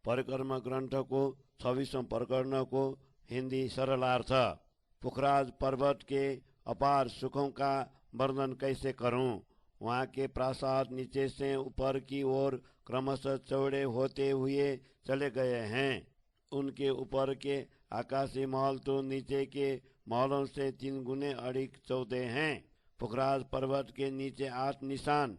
परिक्रमा ग्रंथ को 26वां प्रकरण को हिंदी सरलार्थ। पुखराज पर्वत के अपार सुखों का वर्णन कैसे करूं। वहाँ के प्रासाद नीचे से ऊपर की ओर क्रमशः चौड़े होते हुए चले गए हैं। उनके ऊपर के आकाशी महल तो नीचे के महलों से 3 गुने अधिक चौड़े हैं। पुखराज पर्वत के नीचे 8 निशान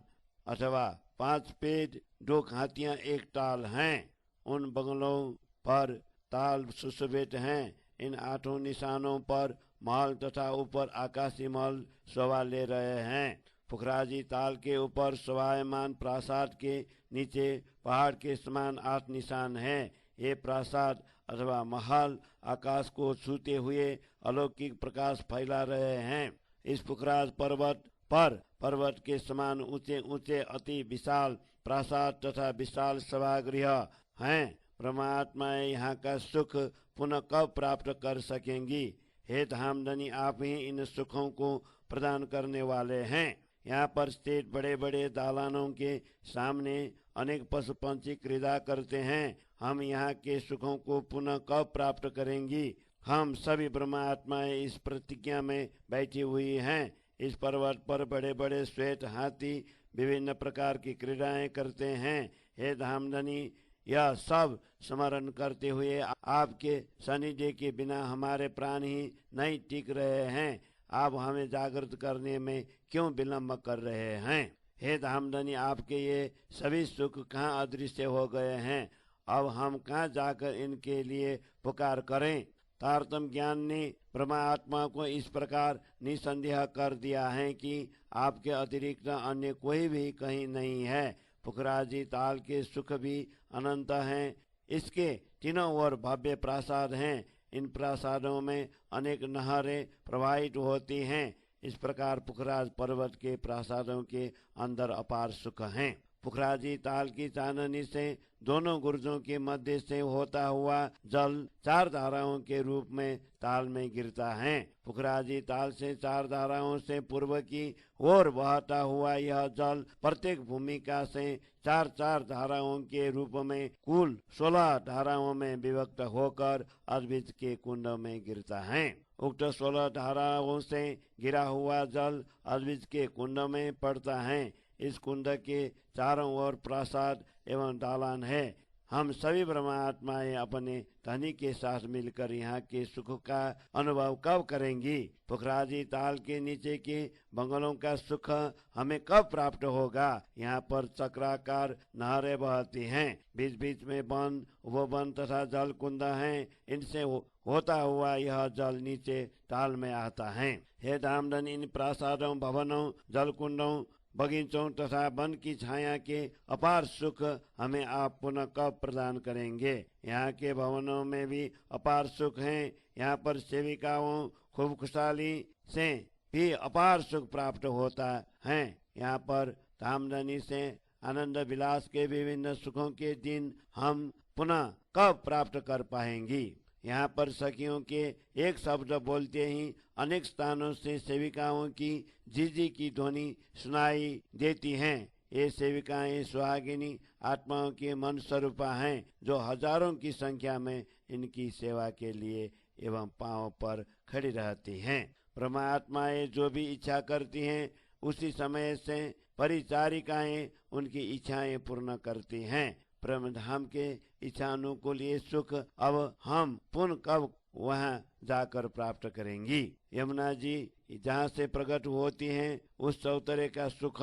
अथवा 5 पेड़, 2 हाथियां, 1 ताल हैं। उन बंगलों पर ताल सुशोभित हैं। इन 8 निशानों पर महल तथा ऊपर आकाशी महल शोभा ले रहे हैं। पुखराजी ताल के ऊपर शोभायमान प्रासाद के नीचे पहाड़ के समान 8 निशान हैं। ये प्रासाद अथवा महल आकाश को छूते हुए अलौकिक प्रकाश फैला रहे हैं। इस पुखराज पर्वत पर पर्वत के समान ऊंचे ऊंचे अति विशाल प्रासाद तथा विशाल सभागृह हैं। परमात्मा यहाँ का सुख पुनः कब प्राप्त कर सकेंगी। हे धामधनी, आप ही इन सुखों को प्रदान करने वाले हैं। यहाँ पर स्थित बड़े बड़े दालानों के सामने अनेक पशु पंछी क्रीड़ा करते हैं। हम यहाँ के सुखों को पुनः कब प्राप्त करेंगी। हम सभी ब्रह्मात्माएं इस प्रतिज्ञा में बैठी हुई हैं। इस पर्वत पर बड़े बड़े श्वेत हाथी विभिन्न प्रकार की क्रीड़ाएं करते हैं। हे धामधनी, यह सब स्मरण करते हुए आपके सानिध्य के बिना हमारे प्राण ही नहीं टिक रहे हैं। आप हमें जागृत करने में क्यों विलम्ब कर रहे हैं। हे धामधनी, आपके ये सभी सुख कहाँ अदृश्य हो गए हैं। अब हम कहाँ जाकर इनके लिए पुकार करें। तारतम ज्ञान ने परमात्मा को इस प्रकार निसंदेह कर दिया है कि आपके अतिरिक्त अन्य कोई भी कहीं नहीं है। पुखराजी ताल के सुख भी अनंत हैं। इसके तीनों ओर भव्य प्रासाद हैं। इन प्रासादों में अनेक नहरें प्रवाहित होती हैं। इस प्रकार पुखराज पर्वत के प्रासादों के अंदर अपार सुख हैं। पुखराजी ताल की चांदनी से दोनों गुर्जों के मध्य से होता हुआ जल 4 धाराओं के रूप में ताल में गिरता है। पुखराजी ताल से 4 धाराओं से पूर्व की ओर बहता हुआ यह जल प्रत्येक भूमिका से 4-4 धाराओं के रूप में कुल 16 धाराओं में विभक्त होकर अद्वित के कुंड में गिरता है। उक्त 16 धाराओं से गिरा हुआ जल अद्वित के कुंड में पड़ता है। इस कुंड के चारों ओर प्रासाद एवं दालान है। हम सभी ब्रह्मात्माएं अपने धनी के साथ मिलकर यहाँ के सुख का अनुभव कब करेंगी। पुखराजी ताल के नीचे के बंगलों का सुख हमें कब प्राप्त होगा। यहाँ पर चक्राकार नहरें बहती हैं। बीच बीच में वन, उपवन तथा जल कुंड हैं। इनसे होता हुआ यह जल नीचे ताल में आता है। हे धामधन, इन प्रासादों, भवनों, जल कुंडों, बगीचों तथा वन की छाया के अपार सुख हमें आप पुनः कब प्रदान करेंगे। यहाँ के भवनों में भी अपार सुख हैं। यहाँ पर सेविकाओं खूब खुशहाली से भी अपार सुख प्राप्त होता है। यहाँ पर धामधनी से आनंद विलास के विभिन्न सुखों के दिन हम पुनः कब प्राप्त कर पाएंगी। यहाँ पर सखियों के एक शब्द बोलते ही अनेक स्थानों से सेविकाओं की जीजी की ध्वनि सुनाई देती हैं। ये सेविकाएं सुहागिनी आत्माओं के मन स्वरूपा हैं, जो हजारों की संख्या में इनकी सेवा के लिए एवं पांव पर खड़ी रहती हैं। परमात्माएं जो भी इच्छा करती हैं, उसी समय से परिचारिकाएं उनकी इच्छाएं पूर्ण करती हैं। परमधाम के इच्छानुकूल ये सुख अब हम पुनः कब वहाँ जाकर प्राप्त करेंगी। यमुना जी जहाँ से प्रकट होती हैं, उस चौतरे का सुख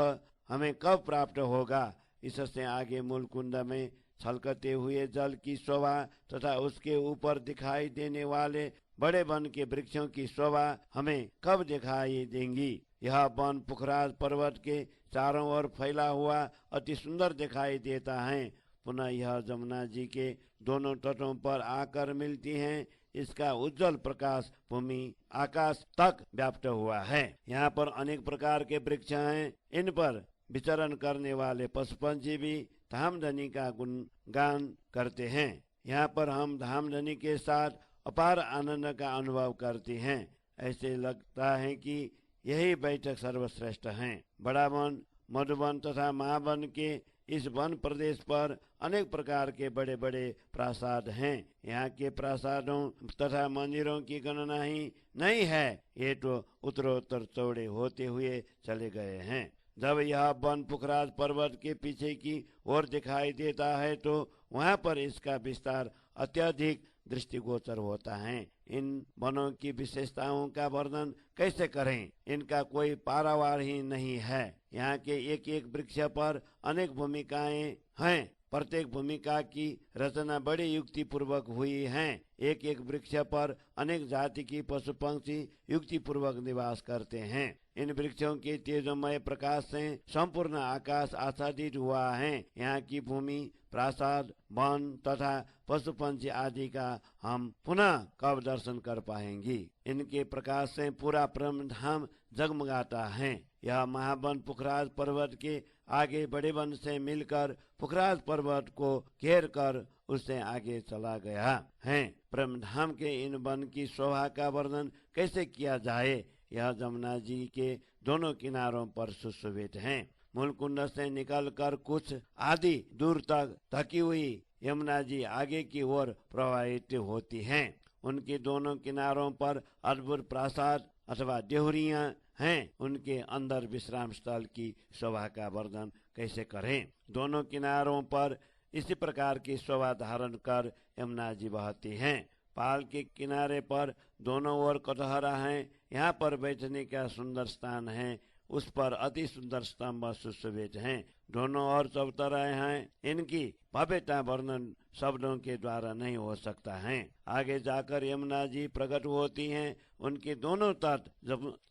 हमें कब प्राप्त होगा। इससे आगे मूल कुंड में छलकते हुए जल की शोभा तथा उसके ऊपर दिखाई देने वाले बड़े वन के वृक्षों की शोभा हमें कब दिखाई देंगी। यह वन पुखराज पर्वत के चारों ओर फैला हुआ अति सुंदर दिखाई देता है। पुनः यह जमुना जी के दोनों तटों पर आकर मिलती हैं। इसका उज्जवल प्रकाश भूमि आकाश तक व्याप्त हुआ है। यहाँ पर अनेक प्रकार के वृक्ष हैं। इन पर विचरण करने वाले पशु पंछी भी धामधनी का गुणगान करते हैं। यहाँ पर हम धामधनी के साथ अपार आनंद का अनुभव करते हैं। ऐसे लगता है कि यही बैठक सर्वश्रेष्ठ है। बड़ा वन, मधुवन तथा महावन के इस वन प्रदेश पर अनेक प्रकार के बड़े बड़े प्रासाद हैं। यहाँ के प्रासादों तथा मंदिरों की गणना ही नहीं है, ये तो उत्तरोत्तर चौड़े होते हुए चले गए हैं। जब यह वन पुखराज पर्वत के पीछे की ओर दिखाई देता है तो वहाँ पर इसका विस्तार अत्यधिक दृष्टिगोचर होता है। इन वनों की विशेषताओं का वर्णन कैसे करें, इनका कोई पारावार ही नहीं है। यहाँ के एक एक वृक्ष पर अनेक भूमिकाएं हैं। प्रत्येक भूमिका की रचना बड़ी युक्ति पूर्वक हुई है। एक एक वृक्ष पर अनेक जाति की पशु पंक्षी युक्ति पूर्वक निवास करते हैं। इन वृक्षों के तेजोमय प्रकाश से संपूर्ण आकाश आच्छादित हुआ है। यहाँ की भूमि, प्रासाद, वन तथा पशु पंछी आदि का हम पुनः कब दर्शन कर पाएंगे। इनके प्रकाश से पूरा ब्रह्मधाम जगमगाता है। यह महावन पुखराज पर्वत के आगे बड़े वन से मिलकर पुखराज पर्वत को घेर कर उससे आगे चला गया है। ब्रह्मधाम के इन वन की शोभा का वर्णन कैसे किया जाए। यह जमुना जी के दोनों किनारों पर सुशोभित है। मूल कुंड से निकलकर कुछ आदि दूर तक ढकी हुई यमुना जी आगे की ओर प्रवाहित होती हैं। उनके दोनों किनारों पर अद्भुत प्रासाद अथवा देहरियां हैं। उनके अंदर विश्राम स्थल की शोभा का वर्णन कैसे करें। दोनों किनारों पर इसी प्रकार की शोभा धारण कर यमुना जी बहती हैं। पाल के किनारे पर दोनों ओर कटहरा है। यहाँ पर बैठने का सुंदर स्थान है। उस पर अति सुंदर स्तंभ सुशोभित हैं। दोनों ओर चौतराए हैं। इनकी भव्यता वर्णन शब्दों के द्वारा नहीं हो सकता है। आगे जाकर यमुना जी प्रकट होती हैं। उनके दोनों तट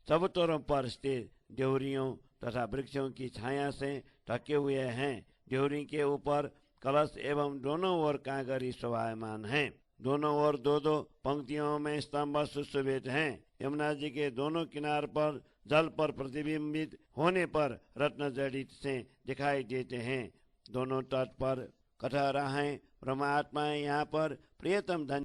चबूतरों पर स्थित देहरियों तथा वृक्षों की छाया से ढके हुए हैं। देहरी के ऊपर कलश एवं दोनों ओर कांगरी शोभायमान है। दोनों ओर दो दो पंक्तियों में स्तंभ सुशोभित हैं। यमुना जी के दोनों किनार पर जल पर प्रतिबिंबित होने पर रत्न जड़ित से दिखाई देते हैं। दोनों तट पर कटहरा है। परमात्मा यहाँ पर प्रियतम धन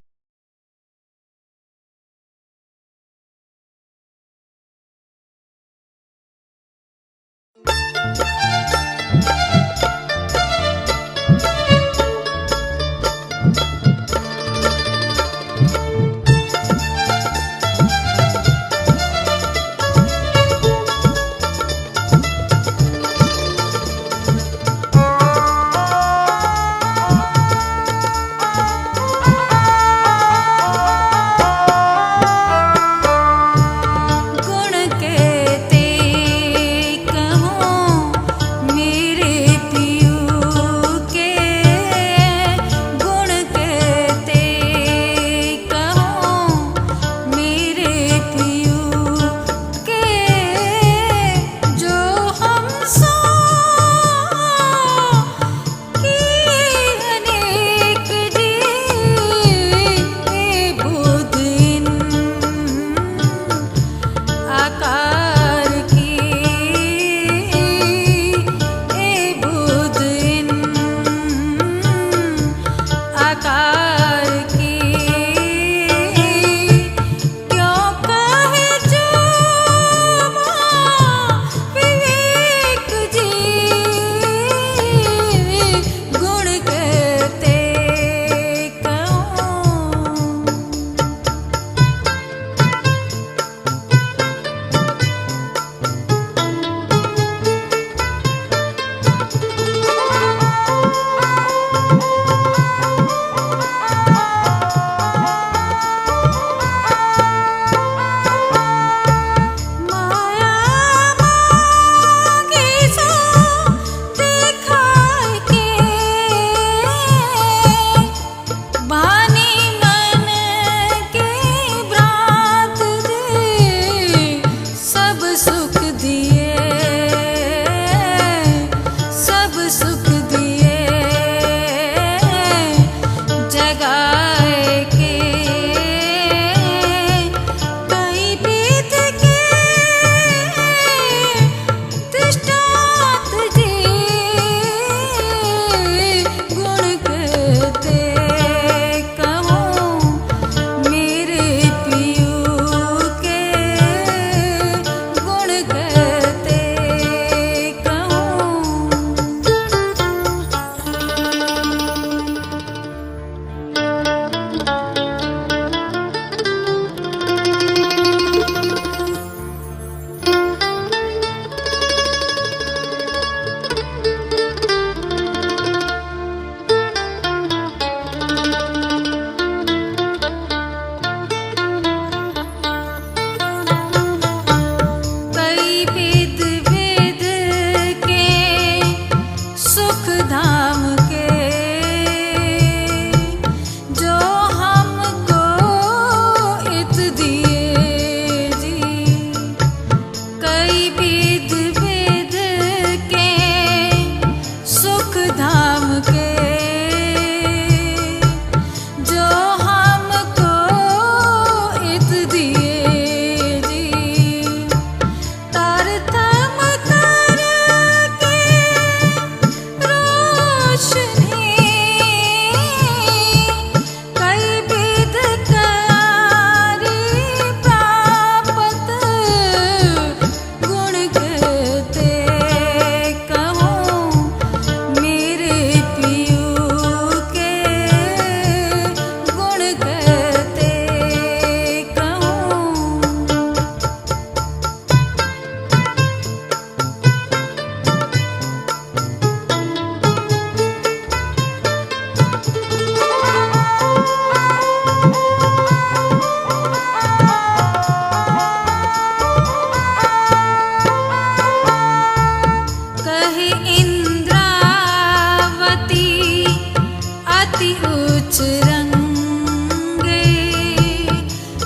उच्च रंगे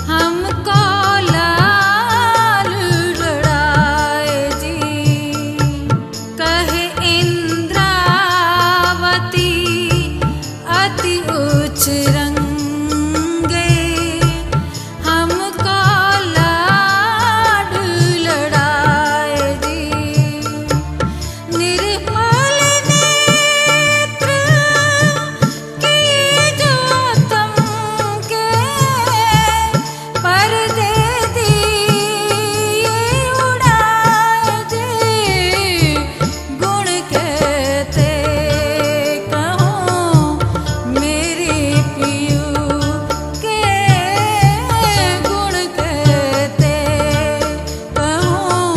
हमको लाल लड़ाए जी। कहे इंद्रावती अति उच्च रंगे हमको लाड लड़ाए जी। निर्मल नेत्र किए जो तुम के पर्दे दिए उड़ाए जी। गुण कहते कहूँ मेरे पियू के, गुण कहते कहूँ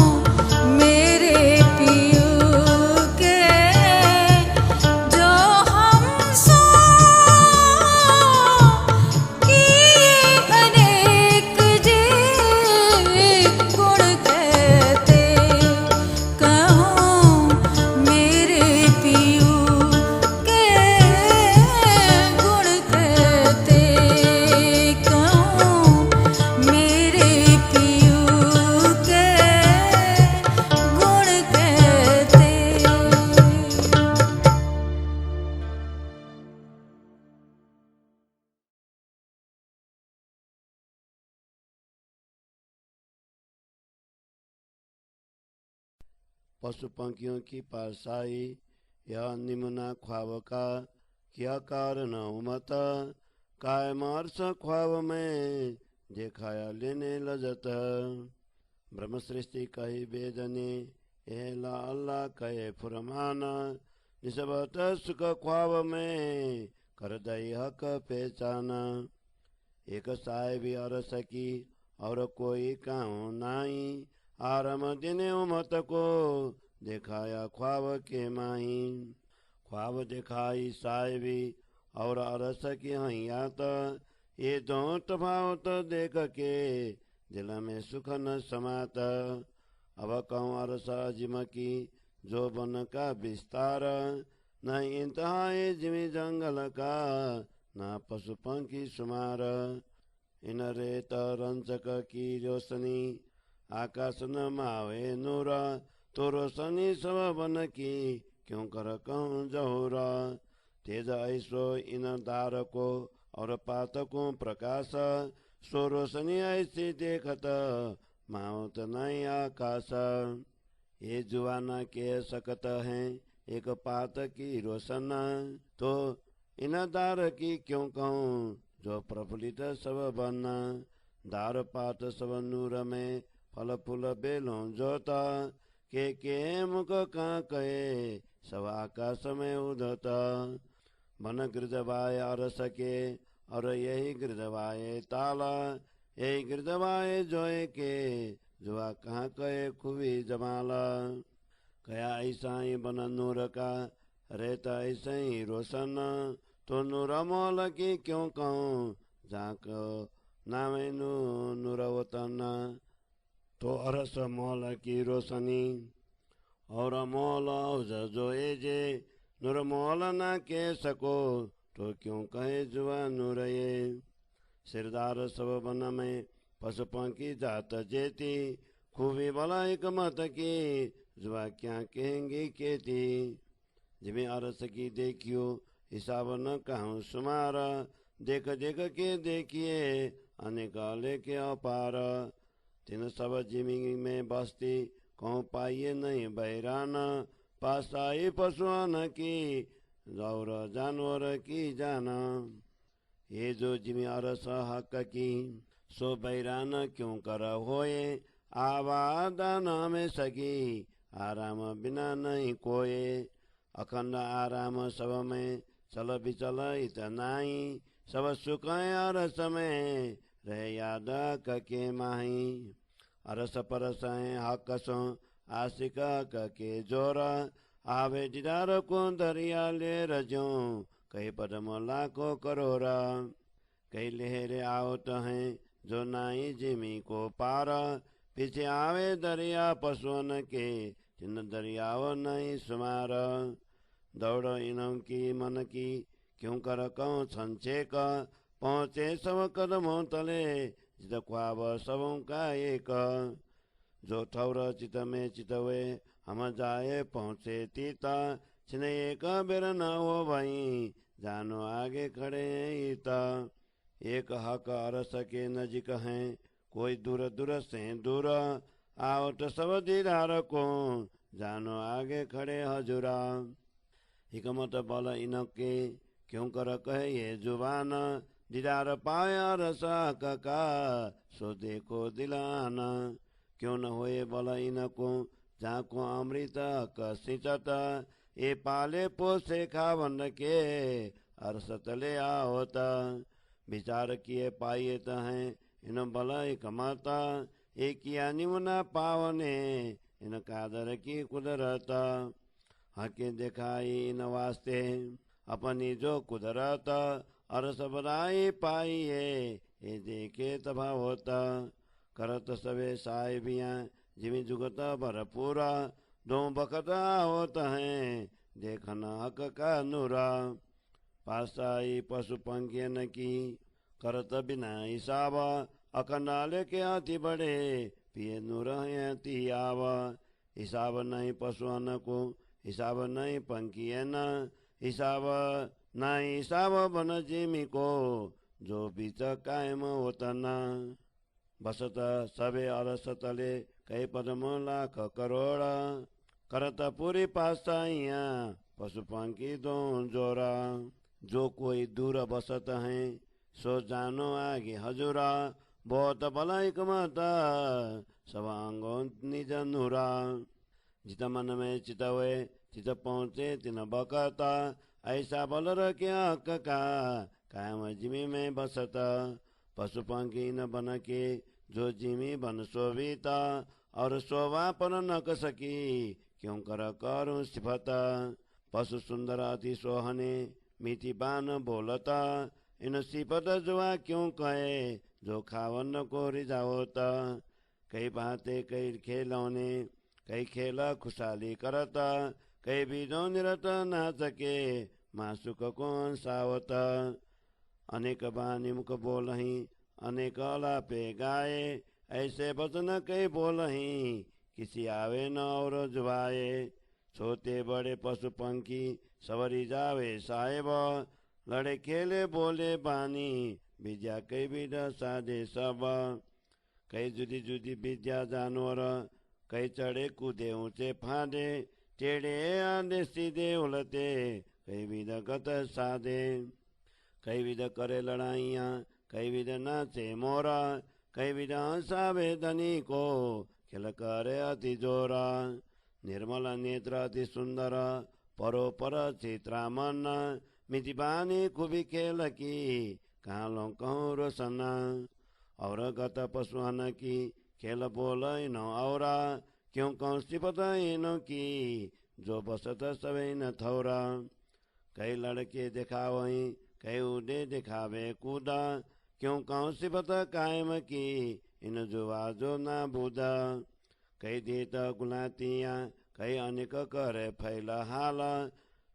मेरे पियू के। जो हमसो किए अनेक जी, गुण कहते कहूँ मेरे पियू के, गुण कहते कहूँ मेरे पियू के, गुण कहते। पशु पंखियों की पारसाई यह निम्ना ख्वाब का क्या कारण उमत। काय मार्स ख्वाब में देखाया लेने लजत। ब्रह्म सृष्टि कही वेदने एला अल्लाह कहे फुरमाना। निस्बत सुख ख्वाब में कर दई हक पहचाना। एक साहिबी अरस की और कोई काहू नाई। आरम दिने उमत को दिखाया ख्वाब के माही। ख्वाब दिखाई साहिबी और अरस की हयात। ये दो तफावत देख के दिल में सुख न समात। अब कहूँ अरस अजिम की जो बन का विस्तार। न इंतहा जिमी जंगल का न पशु पंखी शुमार। इन रेत रंजक की रोशनी आकाश न मावे नूर। तो रोशनी सब बन की क्यों कर कहूँ जहूरा। तेज ऐसो इन दार को और पातकों प्रकाश। सो रोशनी ऐसी देखत माउत नहीं आकाश। ये जुआना के सकत हैं एक पात की रोशन। तो इन दार की क्यों कहूँ जो प्रफुल्लित सब बना। दार पात सब नूर में फल फूल बेलों जोता। के मुख कहाँ कहे सब आकाश में उदता। मन गिरदवाए अरस के और यही गिरदवाए ताला। यही गिरदवाए जोए के जुआ कहाँ कहे खुबी जमाला। कया ऐसा ही बन नूर का रहता ऐसा ही रोशन। तो नूर मोल की क्यों कहूँ जाक नामे नूर वतन। तो अरस मोल की रोशनी और मोल जो जे नूर मोल न के सको। तो क्यों कहे जुआ नूर ये। सिरदार सब बन में पशु पंखी जात जेती। खूबी भला हिकमत की जुआ क्या कहेंगी केती। जिमें अरस की देखियो हिसाब न कहूँ सुमार। देख देख के देखिए अनेक लेके अपार। तीन सब जिमी में बस्ती कहूँ पाइए नहीं बैरान। पासाई पशुआन की और जानवर की जाना। ये जो जिमी अरस हक की सो बैरान क्यों कर होए। आबाद नाम सकी आराम बिना नहीं कोए। अखंड आराम सब में चल बिचल इतनाई। सब सुख अरस में रह याद के माही। अरस परस हक सो आशिक के जोर। आवे दीदार को दरिया ले रजो कई पदम लाखों करोड़ा। कई लहरे आवत हैं जो नाई जिमी को पार। पीछे आवे दरिया पशुओं के जिन दरियाओ नहीं सुमार। दौड़ इनों की मन की क्यों कर कहूँ संचेक पहुँचे सब कदमों तले चित ख्वाब सबों का एक जो ठौर चित में चितवे हम जाए पहुँचे तीता छिन एक बेर न हो भाई जानो आगे खड़े ईता एक हक अरस के नजीक हैं कोई दूर दूर से दूर आवट सब दीदार को जानो आगे खड़े हजूरा हिकमत बल इनके क्यों कर कहे ये जुबान दीदार पाया रसा का सो देखो दिलाना क्यों न होए बल इनको जाको अमृत कसिचत ए पाले पोसे खावन के अरसत ले आवत विचार किए पाइए हैं इन बल हिकमत ए किया निमुना पावने इन कादर की कुदरत हके दिखाई इन वास्ते अपनी जो कुदरत और सबराई पाइए ये देखे तबा होता करत सवे साहिबियाँ जिमी जुगत भरपूरा दो बखता होता है देखना हक का नूरा पासाई पशु पंखियन की करत बिना हिसाब अकनाले के हाथी बड़े पिए नूर आव हिसाब नहीं पशुअन को हिसाब नहीं पंखियन हिसाब नहीं हिसाब बन जिमी को जो बीच कायम होता न बसत सबे अरसतले कई पदम लाख करोड़ करत पूरी पासाइया पशु पंखी दो जोरा जो कोई दूर बसत है सो जानो आगे हजूरा बहुत भलाई कमाता सब अंगो निज नूरा जित मन में चितवे चित पहुँचे तिन बकता ऐसा बल रखे हक का कायम जिमी में बसता पशु पंखी न बन के जो जिमी बन शोभिता और शोभा पर न सकी क्यों कर करूँ सिफता पशु सुंदर अति सोहने मीठी बान बोलता इन सिफत जुआ क्यों कहे जो खावन को रिझावता कई बातें कई खिलौने कई खेला खुशहाली करता कई बीजों निरत ना सके मासुक को सावता अनेक बानी मुख बोलही अनेक अलापे गाए ऐसे वचन कई बोलही किसी आवे न और जुबाए छोटे बड़े पशु पंखी सवरी जावे साहेब लड़े खेले बोले बानी विद्या कई विध साधे सब कई जुदी जुदी विद्या जानवर कई चढ़े कूदे ऊंचे फांदे टेढ़े आंधे सीधे उलटे कई विध गत साधे कई विध करे लड़ाइयाँ कई विध नाचे मोरा कई विध हंसावे धनी को खेल करे अति जोरा निर्मल नेत्र अति सुंदर परोपर चित्रामन मिति बानी खूबी खेल की कालों कहूँ रोशन और गत पशुहन की खेल बोल नो और क्यों कौन सी पता इनो की जो बसत सवे न थौरा कई लड़के दिखावही कई उड़े दिखावे कूदा क्यों कौन सी पता कायम की इन जुआ जो ना बूदा कई देता गुलातियाँ कई अनेक करे फैला हाल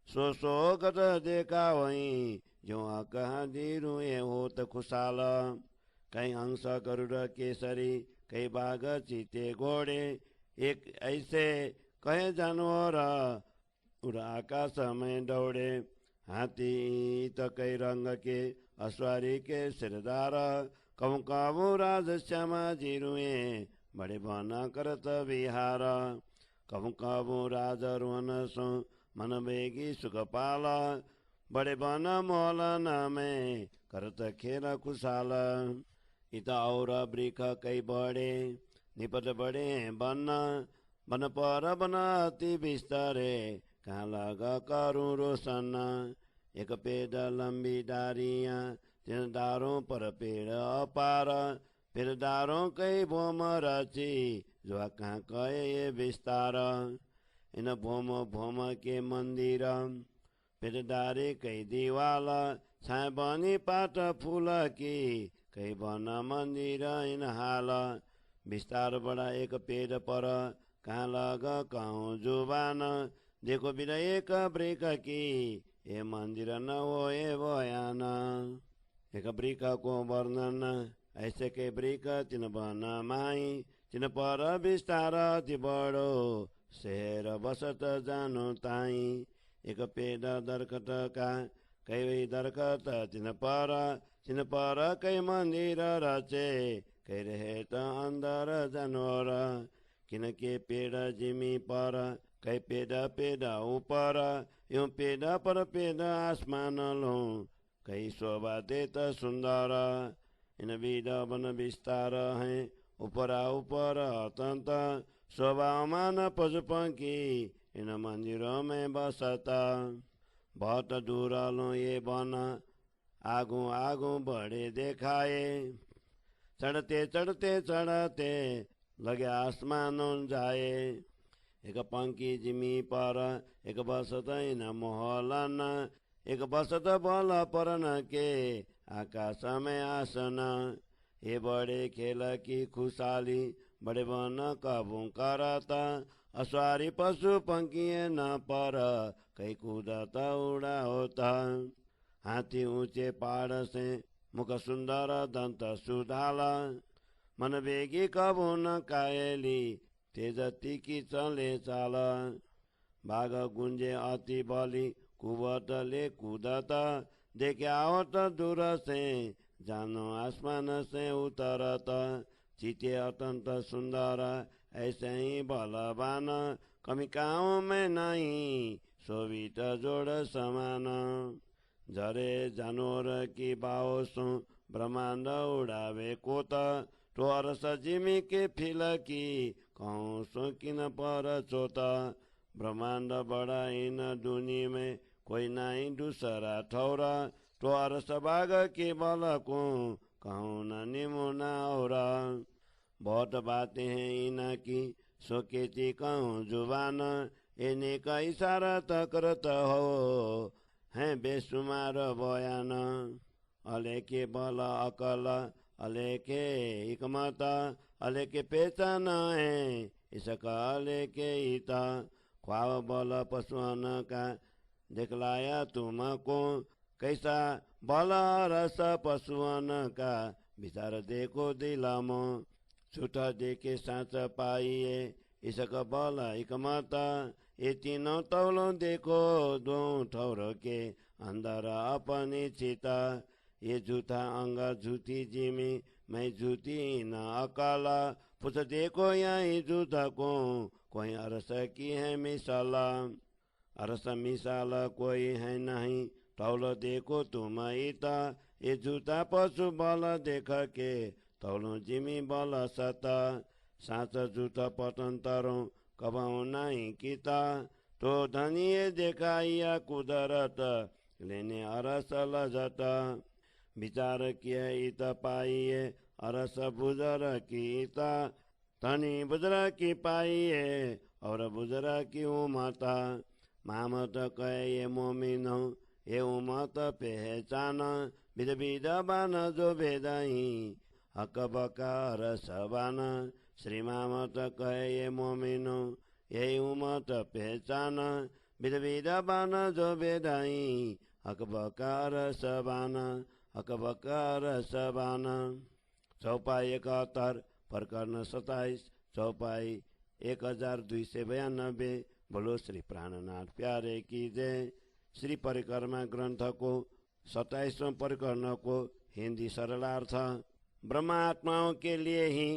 सो गत देखा वही जो कहाँ दीरू ये होत खुशाल कई हंस गरुड़ केसरी कई बाघ चीते घोड़े एक ऐसे कहे जानवर उड़ आकाश में दौड़े हाथी तो कई रंग के अश्वारी के सिरदार कहूँ कहूँ राज श्यामा जीरुए बड़े बना करत विहार कहूँ कहूँ राज रोहन सो मन बेगी सुखपाल बड़े बन मौलन में करत खेल खुशाल इता और वृक्ष कई बड़े निपट बड़े बन पर बनाती बिस्तरे कहाँ लगा करूँ रोशन एक पेड़ लंबी डारियाँ तीन डारों पर पेड़ अपार फिर डारों कई भूम रची जो कहाँ कहे ये विस्तार इन भूम भूम के मंदिर फिर डारे कई दीवाल छाए बनी पाट फूल की कई बना मंदिर इन हाल विस्तार बड़ा एक पेड़ पर कहाँ लगा कहूँ जुबान देखो बिना एक ब्रेक की ये मंदिर न हो ये बयाना। एक वृक्ष को वर्णन ऐसे के वृक्ष तिन बन माई, तिन पर विस्तार ति बडो, शहर बसत जानु ताई। एक पेड़ दरकत का कई दरकत तिन पर कई मंदिर रचे, कई रहे त अंदर जानवर। किनके पेड़ जिमी पर कई पेड़ ऊपर, यूं पेड़ पर पेड़ आसमान लो, कई शोभा देत सुंदर। इन विध वन विस्तार हैं ऊपर अत्यंत, शोभा मान पशु पंखी इन मंदिरों में बसता। बहुत दूर लो ये वन आगू बड़े देखाए, चढ़ते लगे आसमान जाए। एक पंखी जिमी पर एक बसत इन मोहलन, एक बसत बल परन के आकाश में आसन। ये बड़े खेल की खुशहाली बड़े वन कबू करता, अस्वारी पशु पंखी न पर कई कूदता उड़ा होता। हाथी ऊंचे पहाड़ से मुख सुंदर दंत सुधाला, मन वेगी कबू न कायली तेजती की चले चाल। बाघ गुंजे अति बली कुबटले कूदता, देखे आवत दूर से जानो आसमान से उतरत। चीते अत्यंत सुंदर ऐसे ही बलवान, कमी काओ में नहीं शोभित जोड़ समान। जरे जानवर की बाओ सु ब्रह्मांड उड़ावे कोत, तो अरस जिमी के फिल की कहूँ सो किन पर चोत। ब्रह्मांड बड़ा इन दुनी में कोई नहीं दूसरा ठौरा, तो अरस बाग के बल को कहूँ न निमुना और। बहुत बातें हैं इनकी सोकेती कहूँ जुबान, इन्हीं का इशारा करत हो हैं बेसुमार बयान। अले के बल अकल अले के हिकमत, अले के पहचान है इसका अले के हिता। ख्वाब बल पशुअन का दिखलाया तुमको, कैसा बल रस पशुअन का विचार देखो दिलामो। झूठा देखे साँच पाइए इसका बल हिकमत, ये तीनों तौलों देखो दो ठौर के अंदर अपनी चिता। ये झूठा अंग झूठी जिमी मैं झूठी न अकाला, पूछ देखो यही झूठा को कोई अरस की है मिसाला। अरस मिसाल कोई है नहीं तौल देखो तुम इता, ये झूठा पशु बल देख के तौलों जिमी बल सता। साँच झूठा पतंतरों कबाऊ नहीं किता, तो धनिये देखाइया कुदरत लेने अरस लजत। विचार किए इत पाइए अरस बुजर की इता, धनी बुजर की पाइए और बुजर की उमता। मामत कहे ये मोमिनो ये उमत पहचान, विध विध बान जो भेदाई हक बकार सबान। श्री मामत कहे ये मोमिनो ये उमत पहचान, विध विध बान जो भेदाई हक बकार सबान, हक बकार सबान। चौपाई 71 प्रकरण 27 चौपाई 1292। बोलो श्री प्राणनाथ प्यारे की जय। श्री परिक्रमा ग्रंथ को 27वें प्रकरण को हिंदी सरलार्थ। ब्रह्मात्माओं के लिए ही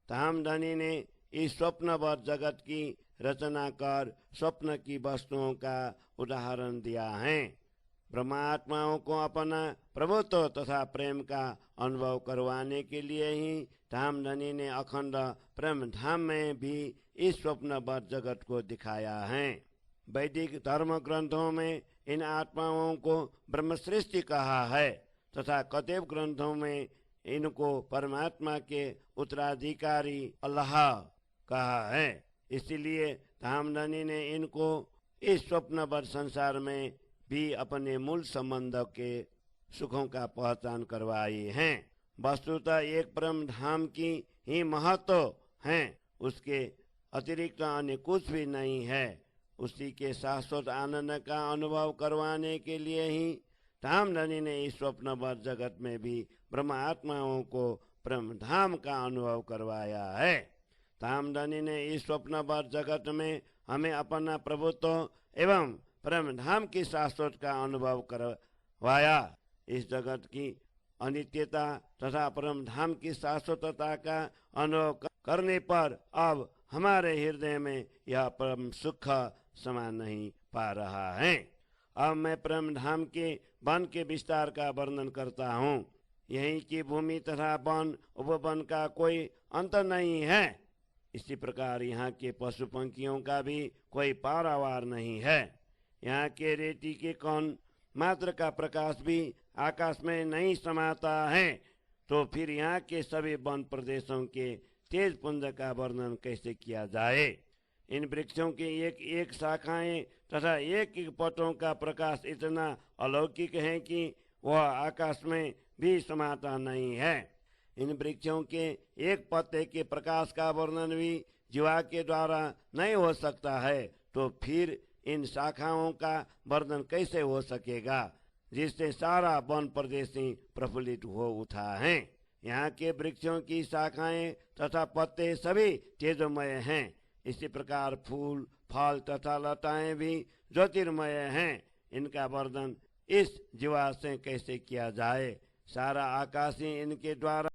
धामधनी ने इस स्वप्नवत जगत की रचना कर स्वप्न की वस्तुओं का उदाहरण दिया है। ब्रह्मात्माओं को अपना प्रभुत्व तथा प्रेम का अनुभव करवाने के लिए ही धामधनी ने अखंड प्रेम धाम में भी इस स्वप्नवत जगत को दिखाया है। वैदिक धर्म ग्रंथों में इन आत्माओं को ब्रह्मश्रेष्ठी कहा है तथा कतेब ग्रंथों में इनको परमात्मा के उत्तराधिकारी अल्लाह कहा है। इसलिए धामधनी ने इनको इस स्वप्नवत संसार में भी अपने मूल संबंध के सुखों का पहचान करवाई है। वस्तुतः एक परम धाम की ही महत्व है, उसके अतिरिक्त अन्य कुछ भी नहीं है। उसी के शाश्वत आनंद का अनुभव करवाने के लिए ही धामधनी ने इस स्वप्नबद्ध जगत में भी ब्रह्म आत्माओं को ब्रह्म धाम का अनुभव करवाया है। धामधनी ने इस स्वप्नबद्ध जगत में हमें अपना प्रभुत्व एवं ब्रह्म धाम की शाश्वत का अनुभव करवाया। इस जगत की अनित्यता तथा परम धाम की शाश्वतता का अनुभव करने पर अब हमारे हृदय में यह परम सुख समा नहीं पा रहा है। अब मैं परम धाम के वन के विस्तार का वर्णन करता हूँ। यहीं की भूमि तथा वन उपवन का कोई अंत नहीं है। इसी प्रकार यहाँ के पशु पंखियों का भी कोई पारावार नहीं है। यहाँ के रेती के कण मात्र का प्रकाश भी आकाश में नहीं समाता है, तो फिर यहाँ के सभी वन प्रदेशों के तेज पुंज का वर्णन कैसे किया जाए। इन वृक्षों की एक एक शाखाएं तथा एक एक पत्तों का प्रकाश इतना अलौकिक है कि वह आकाश में भी समाता नहीं है। इन वृक्षों के एक पत्ते के प्रकाश का वर्णन भी जीवा के द्वारा नहीं हो सकता है, तो फिर इन शाखाओं का वर्णन कैसे हो सकेगा, जिससे सारा वन प्रदेश ही प्रफुल्लित हो उठा है। यहाँ के वृक्षों की शाखाएं तथा पत्ते सभी तेजोमय हैं। इसी प्रकार फूल फल तथा लताएं भी ज्योतिर्मय हैं। इनका वर्णन इस जीवा से कैसे किया जाए। सारा आकाश ही इनके द्वारा